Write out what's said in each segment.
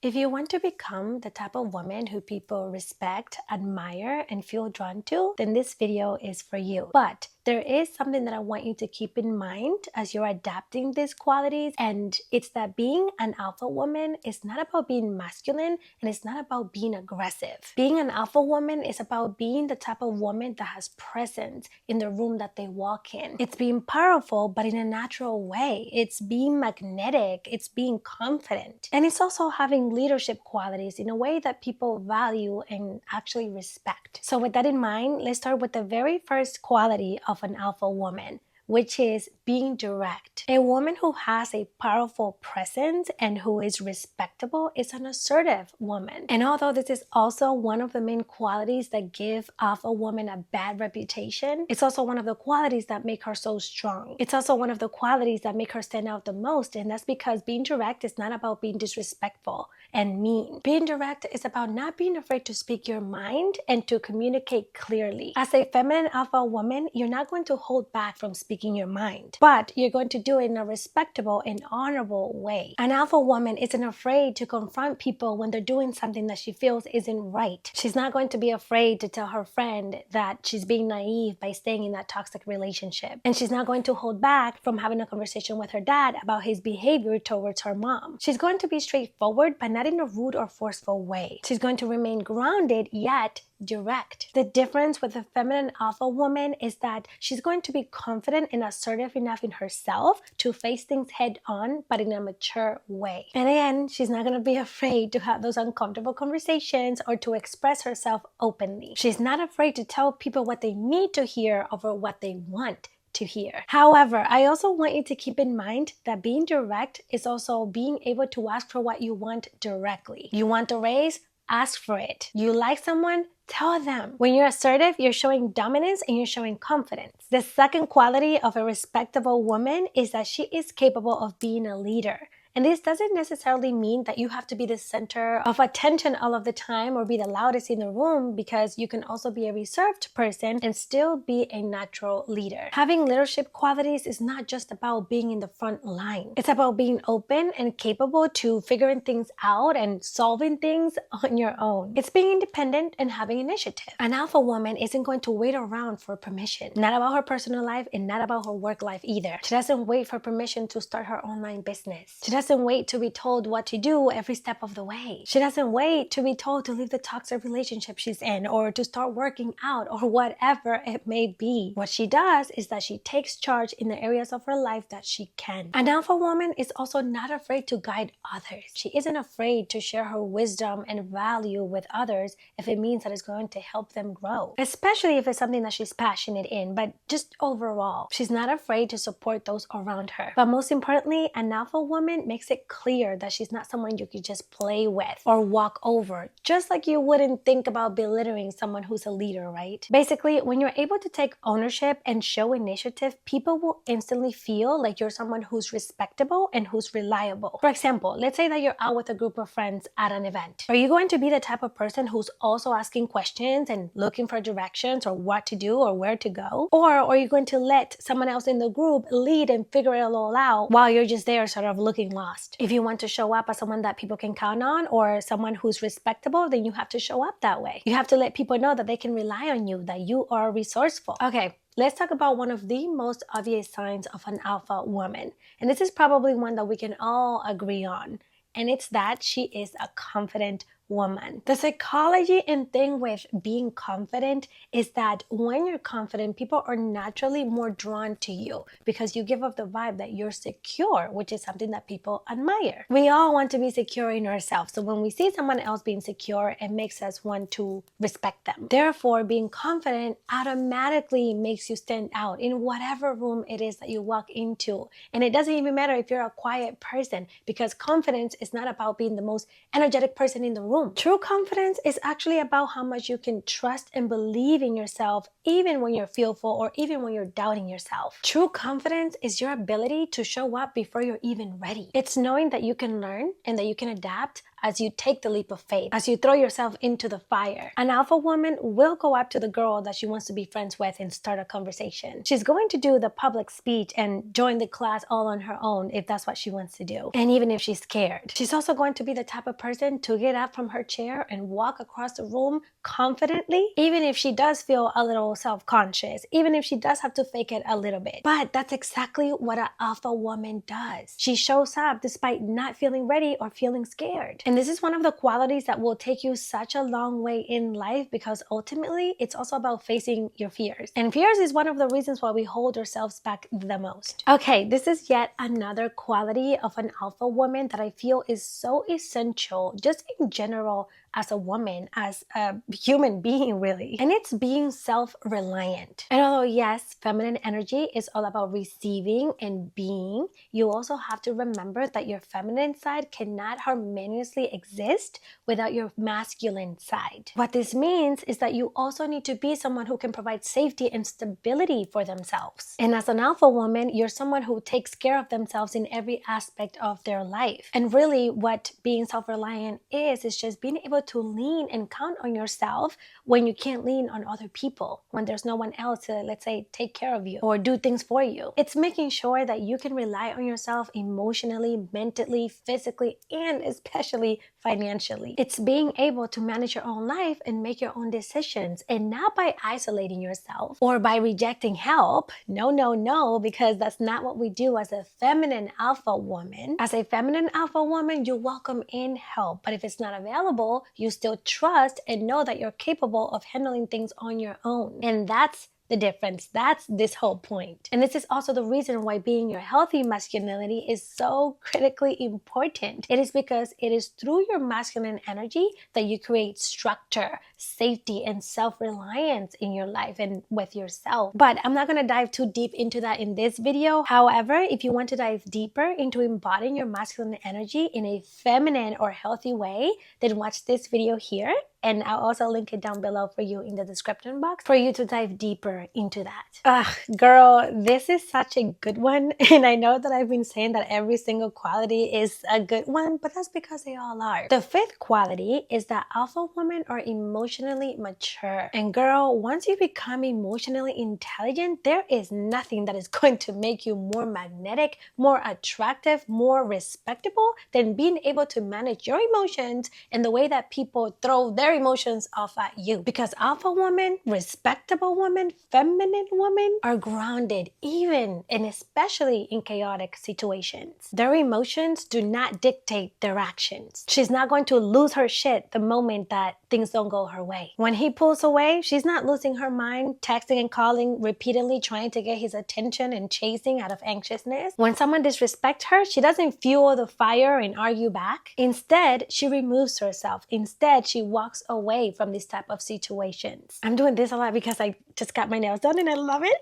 If you want to become the type of woman who people respect, admire, and feel drawn to, then this video is for you. But there is something that I want you to keep in mind as you're adapting these qualities, and it's that being an alpha woman is not about being masculine and it's not about being aggressive. Being an alpha woman is about being the type of woman that has presence in the room that they walk in. It's being powerful, but in a natural way. It's being magnetic. It's being confident. And it's also having leadership qualities in a way that people value and actually respect. So with that in mind, let's start with the very first quality of an alpha woman, which is being direct. A woman who has a powerful presence and who is respectable is an assertive woman. And although this is also one of the main qualities that give alpha women a bad reputation, it's also one of the qualities that make her so strong. It's also one of the qualities that make her stand out the most, and that's because being direct is not about being disrespectful and mean. Being direct is about not being afraid to speak your mind and to communicate clearly. As a feminine alpha woman, you're not going to hold back from speaking your mind, but you're going to do it in a respectable and honorable way. An alpha woman isn't afraid to confront people when they're doing something that she feels isn't right. She's not going to be afraid to tell her friend that she's being naive by staying in that toxic relationship. And she's not going to hold back from having a conversation with her dad about his behavior towards her mom. She's going to be straightforward, but not in a rude or forceful way. She's going to remain grounded, yet direct. The difference with a feminine alpha woman is that she's going to be confident and assertive enough in herself to face things head on, but in a mature way. And again, she's not going to be afraid to have those uncomfortable conversations or to express herself openly. She's not afraid to tell people what they need to hear over what they want to hear. However, I also want you to keep in mind that being direct is also being able to ask for what you want directly. You want a raise? Ask for it. You like someone? Tell them. When you're assertive, you're showing dominance and you're showing confidence. The second quality of a respectable woman is that she is capable of being a leader. And this doesn't necessarily mean that you have to be the center of attention all of the time or be the loudest in the room, because you can also be a reserved person and still be a natural leader. Having leadership qualities is not just about being in the front line. It's about being open and capable to figuring things out and solving things on your own. It's being independent and having initiative. An alpha woman isn't going to wait around for permission. Not about her personal life and not about her work life either. She doesn't wait for permission to start her online business. She doesn't wait to be told what to do every step of the way. She doesn't wait to be told to leave the toxic relationship she's in or to start working out or whatever it may be. What she does is that she takes charge in the areas of her life that she can. An alpha woman is also not afraid to guide others. She isn't afraid to share her wisdom and value with others if it means that it's going to help them grow, especially if it's something that she's passionate in. But just overall, she's not afraid to support those around her. But most importantly, an alpha woman makes it clear that she's not someone you could just play with or walk over, just like you wouldn't think about belittling someone who's a leader, right? Basically, when you're able to take ownership and show initiative, people will instantly feel like you're someone who's respectable and who's reliable. For example, let's say that you're out with a group of friends at an event. Are you going to be the type of person who's also asking questions and looking for directions or what to do or where to go? Or are you going to let someone else in the group lead and figure it all out while you're just there sort of looking lost? If you want to show up as someone that people can count on or someone who's respectable, then you have to show up that way. You have to let people know that they can rely on you, that you are resourceful. Okay, let's talk about one of the most obvious signs of an alpha woman. And this is probably one that we can all agree on. And it's that she is a confident woman. The psychology and thing with being confident is that when you're confident, people are naturally more drawn to you because you give off the vibe that you're secure, which is something that people admire. We all want to be secure in ourselves. So when we see someone else being secure, it makes us want to respect them. Therefore, being confident automatically makes you stand out in whatever room it is that you walk into. And it doesn't even matter if you're a quiet person, because confidence is not about being the most energetic person in the room. True confidence is actually about how much you can trust and believe in yourself, even when you're fearful or even when you're doubting yourself. True confidence is your ability to show up before you're even ready. It's knowing that you can learn and that you can adapt as you take the leap of faith, as you throw yourself into the fire. An alpha woman will go up to the girl that she wants to be friends with and start a conversation. She's going to do the public speech and join the class all on her own if that's what she wants to do. And even if she's scared, she's also going to be the type of person to get up from her chair and walk across the room confidently, even if she does feel a little self-conscious, even if she does have to fake it a little bit. But that's exactly what an alpha woman does. She shows up despite not feeling ready or feeling scared. And this is one of the qualities that will take you such a long way in life, because ultimately it's also about facing your fears. And fears is one of the reasons why we hold ourselves back the most. Okay, this is yet another quality of an alpha woman that I feel is so essential just in general as a woman, as a human being really. And it's being self-reliant. And although yes, feminine energy is all about receiving and being, you also have to remember that your feminine side cannot harmoniously exist without your masculine side. What this means is that you also need to be someone who can provide safety and stability for themselves. And as an alpha woman, you're someone who takes care of themselves in every aspect of their life. And really what being self-reliant is just being able to lean and count on yourself when you can't lean on other people, when there's no one else to, let's say, take care of you or do things for you. It's making sure that you can rely on yourself emotionally, mentally, physically, and especially financially. It's being able to manage your own life and make your own decisions, and not by isolating yourself or by rejecting help. No, because that's not what we do as a feminine alpha woman. As a feminine alpha woman, you welcome in help, but if it's not available, you still trust and know that you're capable of handling things on your own. And that's the difference. That's this whole point. And this is also the reason why being your healthy masculinity is so critically important. It is because it is through your masculine energy that you create structure, safety, and self-reliance in your life and with yourself. But I'm not going to dive too deep into that in this video. However, if you want to dive deeper into embodying your masculine energy in a feminine or healthy way, then watch this video here. And I'll also link it down below for you in the description box for you to dive deeper into that. Girl, this is such a good one. And I know that I've been saying that every single quality is a good one, but that's because they all are. The fifth quality is that alpha women are emotionally mature. And girl, once you become emotionally intelligent, there is nothing that is going to make you more magnetic, more attractive, more respectable than being able to manage your emotions and the way that people throw their emotions off at you. Because alpha women, respectable women, feminine women are grounded even and especially in chaotic situations. Their emotions do not dictate their actions. She's not going to lose her shit the moment that things don't go her way. When he pulls away, she's not losing her mind, texting and calling repeatedly, trying to get his attention and chasing out of anxiousness. When someone disrespects her, she doesn't fuel the fire and argue back. Instead, she removes herself. Instead, she walks away from this type of situations. I'm doing this a lot because I just got my nails done and I love it.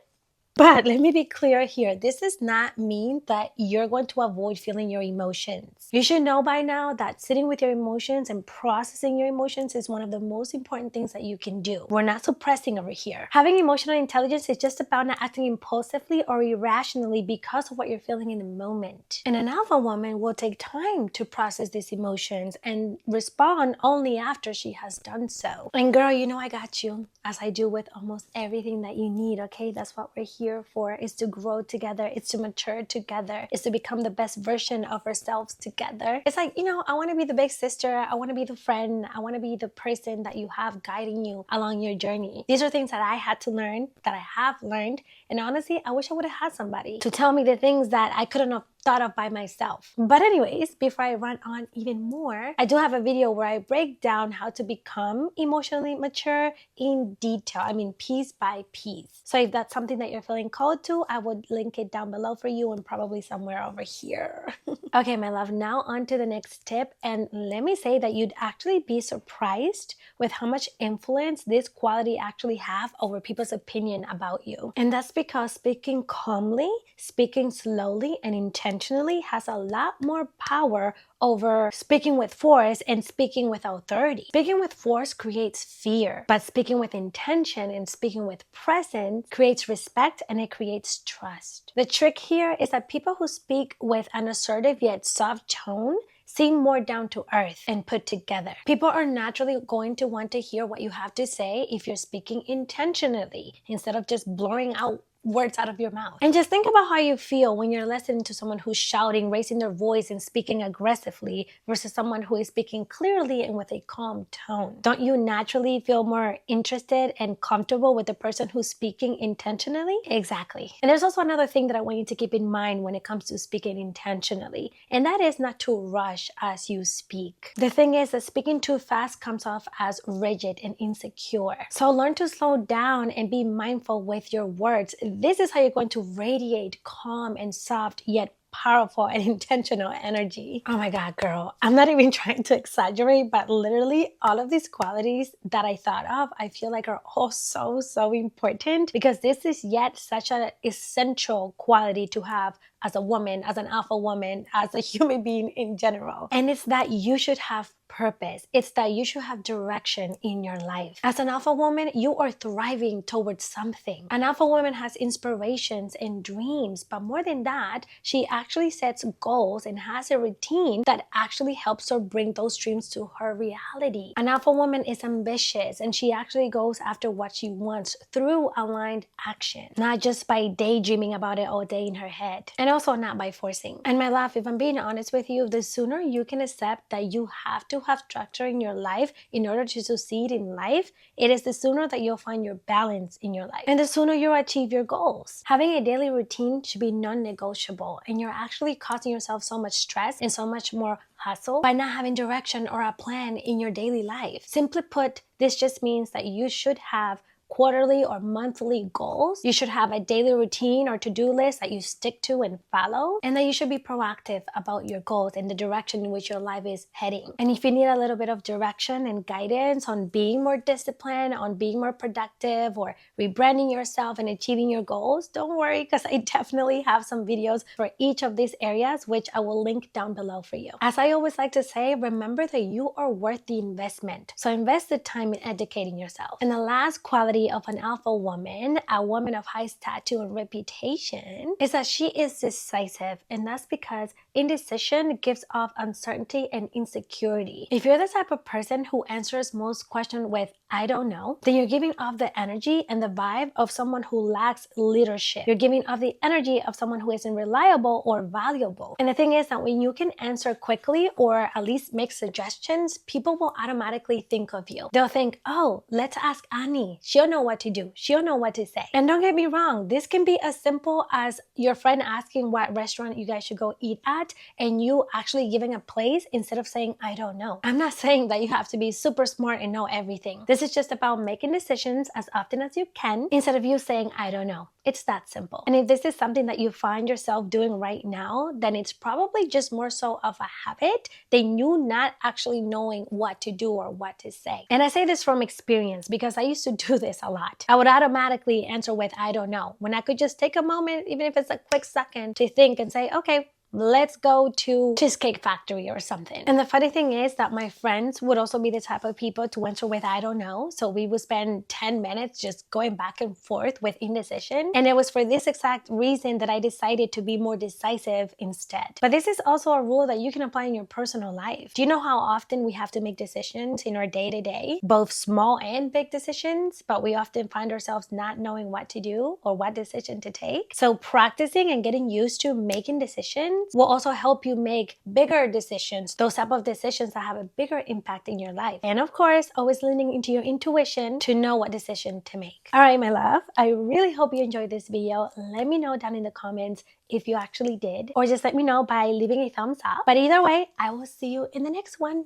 But let me be clear here. This does not mean that you're going to avoid feeling your emotions. You should know by now that sitting with your emotions and processing your emotions is one of the most important things that you can do. We're not suppressing over here. Having emotional intelligence is just about not acting impulsively or irrationally because of what you're feeling in the moment. And an alpha woman will take time to process these emotions and respond only after she has done so. And girl, you know I got you, as I do with almost everything that you need, okay? That's what we're here for, is to grow together, it's to mature together, it's to become the best version of ourselves together. It's like, you know, I want to be the big sister, I want to be the friend, I want to be the person that you have guiding you along your journey. These are things that I had to learn, that I have learned, and honestly, I wish I would have had somebody to tell me the things that I couldn't have thought of by myself. But anyways, before I run on even more, I do have a video where I break down how to become emotionally mature in detail. I mean, piece by piece. So if that's something that you're feeling called to, I would link it down below for you and probably somewhere over here. Okay, my love, now on to the next tip. And let me say that you'd actually be surprised with how much influence this quality actually have over people's opinion about you. And that's because speaking calmly, speaking slowly, and intentionally has a lot more power over speaking with force and speaking with authority. Speaking with force creates fear, but speaking with intention and speaking with presence creates respect and it creates trust. The trick here is that people who speak with an assertive yet soft tone seem more down to earth and put together. People are naturally going to want to hear what you have to say if you're speaking intentionally instead of just blurring out words out of your mouth. And just think about how you feel when you're listening to someone who's shouting, raising their voice, and speaking aggressively versus someone who is speaking clearly and with a calm tone. Don't you naturally feel more interested and comfortable with the person who's speaking intentionally? Exactly. And there's also another thing that I want you to keep in mind when it comes to speaking intentionally, and that is not to rush as you speak. The thing is that speaking too fast comes off as rigid and insecure. So learn to slow down and be mindful with your words. This is how you're going to radiate calm and soft yet powerful and intentional energy. Oh my God, girl. I'm not even trying to exaggerate, but literally all of these qualities that I thought of, I feel like are all so important because this is yet such an essential quality to have as a woman, as an alpha woman, as a human being in general. And it's that you should have purpose. It's that you should have direction in your life. As an alpha woman, you are thriving towards something. An alpha woman has inspirations and dreams, but more than that, she actually sets goals and has a routine that actually helps her bring those dreams to her reality. An alpha woman is ambitious and she actually goes after what she wants through aligned action, not just by daydreaming about it all day in her head. And also not by forcing. And my love, if I'm being honest with you, the sooner you can accept that you have to have structure in your life in order to succeed in life, it is the sooner that you'll find your balance in your life. And the sooner you'll achieve your goals. Having a daily routine should be non-negotiable, and you're actually causing yourself so much stress and so much more hustle by not having direction or a plan in your daily life. Simply put, this just means that you should have quarterly or monthly goals. You should have a daily routine or to-do list that you stick to and follow, and that you should be proactive about your goals and the direction in which your life is heading. And if you need a little bit of direction and guidance on being more disciplined, on being more productive, or rebranding yourself and achieving your goals, don't worry, because I definitely have some videos for each of these areas, which I will link down below for you. As I always like to say, remember that you are worth the investment. So invest the time in educating yourself. And the last quality of an alpha woman, a woman of high stature and reputation, is that she is decisive, and that's because indecision gives off uncertainty and insecurity. If you're the type of person who answers most questions with "I don't know," then you're giving off the energy and the vibe of someone who lacks leadership. You're giving off the energy of someone who isn't reliable or valuable. And the thing is that when you can answer quickly or at least make suggestions, people will automatically think of you. They'll think, oh, let's ask Annie. She'll know what to do. She'll know what to say. And don't get me wrong, this can be as simple as your friend asking what restaurant you guys should go eat at and you actually giving a place instead of saying, I don't know. I'm not saying that you have to be super smart and know everything. This is just about making decisions as often as you can instead of you saying, I don't know. It's that simple. And if this is something that you find yourself doing right now, then it's probably just more so of a habit than you not actually knowing what to do or what to say. And I say this from experience because I used to do this a lot. I would automatically answer with I don't know, when I could just take a moment, even if it's a quick second, to think and say, okay, let's go to Cheesecake Factory or something. And the funny thing is that my friends would also be the type of people to answer with I don't know. So we would spend 10 minutes just going back and forth with indecision. And it was for this exact reason that I decided to be more decisive instead. But this is also a rule that you can apply in your personal life. Do you know how often we have to make decisions in our day-to-day, both small and big decisions, but we often find ourselves not knowing what to do or what decision to take? So practicing and getting used to making decisions will also help you make bigger decisions, those type of decisions that have a bigger impact in your life. And of course, always leaning into your intuition to know what decision to make. All right, my love, I really hope you enjoyed this video. Let me know down in the comments if you actually did, or just let me know by leaving a thumbs up. But either way, I will see you in the next one.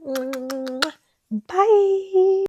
Bye.